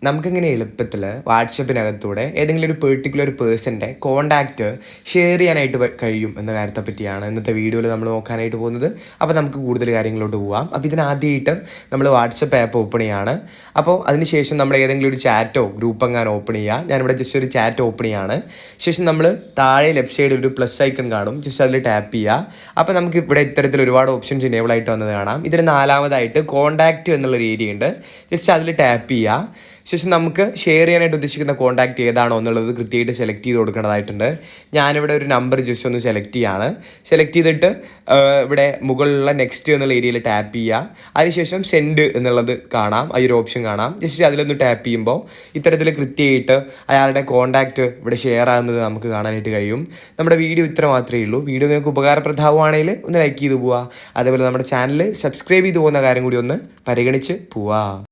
നമുക്കിങ്ങനെ എളുപ്പത്തിൽ വാട്സപ്പിനകത്തൂടെ ഏതെങ്കിലും ഒരു പെർട്ടിക്കുലർ പേഴ്സൻ്റെ കോണ്ടാക്റ്റ് ഷെയർ ചെയ്യാനായിട്ട് കഴിയും എന്ന കാര്യത്തെ പറ്റിയാണ് ഇന്നത്തെ വീഡിയോയിൽ നമ്മൾ നോക്കാനായിട്ട് പോകുന്നത്. അപ്പോൾ നമുക്ക് കൂടുതൽ കാര്യങ്ങളിലോട്ട് പോകാം. അപ്പോൾ ഇതിനാദ്യമായിട്ട് നമ്മൾ വാട്സപ്പ് ആപ്പ് ഓപ്പൺ ചെയ്യാണ്. അപ്പോൾ അതിനുശേഷം നമ്മൾ ഏതെങ്കിലും ഒരു ചാറ്റോ ഗ്രൂപ്പ് എങ്ങാനും ഓപ്പൺ ചെയ്യുക. ഞാനിവിടെ ജസ്റ്റ് ഒരു ചാറ്റ് ഓപ്പൺ ചെയ്യാണ്. ശേഷം നമ്മൾ താഴെ ലെഫ്റ്റ് സൈഡിൽ ഒരു പ്ലസ് ഐക്കൺ കാണും, ജസ്റ്റ് അതിൽ ടാപ്പ് ചെയ്യുക. അപ്പോൾ നമുക്ക് ഇവിടെ ഇത്തരത്തിൽ ഒരുപാട് ഓപ്ഷൻസ് ഇനേബിൾ ആയിട്ട് വന്നത് കാണാം. ഇതിൽ നാലാമതായിട്ട് കോണ്ടാക്റ്റ് എന്നുള്ളൊരു ഏരിയ ഉണ്ട്, ജസ്റ്റ് അതിൽ ടാപ്പ് ചെയ്യുക. ശേഷം നമുക്ക് ഷെയർ ചെയ്യാനായിട്ട് ഉദ്ദേശിക്കുന്ന കോൺടാക്റ്റ് ഏതാണോ എന്നുള്ളത് കൃത്യമായിട്ട് സെലക്ട് ചെയ്ത് കൊടുക്കേണ്ടതായിട്ടുണ്ട്. ഞാനിവിടെ ഒരു നമ്പർ ജസ്റ്റ് ഒന്ന് സെലക്ട് ചെയ്യാണ്. സെലക്ട് ചെയ്തിട്ട് ഇവിടെ മുകളിലുള്ള നെക്സ്റ്റ് എന്നുള്ള ഏരിയയിൽ ടാപ്പ് ചെയ്യുക. അതിനുശേഷം സെൻഡ് എന്നുള്ളത് കാണാം, ആ ഒരു ഓപ്ഷൻ കാണാം. ജസ്റ്റ് അതിലൊന്ന് ടാപ്പ് ചെയ്യുമ്പോൾ ഇത്തരത്തിൽ കൃത്യമായിട്ട് അയാളുടെ കോൺടാക്റ്റ് ഇവിടെ ഷെയർ ആകുന്നത് നമുക്ക് കാണാനായിട്ട് കഴിയും. നമ്മുടെ വീഡിയോ ഇത്ര മാത്രമേ ഉള്ളൂ. വീഡിയോ നിങ്ങൾക്ക് ഉപകാരപ്രദമാവുകയാണെങ്കിൽ ഒന്ന് ലൈക്ക് ചെയ്ത് പോവുക. അതേപോലെ നമ്മുടെ ചാനൽ സബ്സ്ക്രൈബ് ചെയ്ത് പോകുന്ന കാര്യം കൂടി ഒന്ന് പരിഗണിച്ച് പോവുക.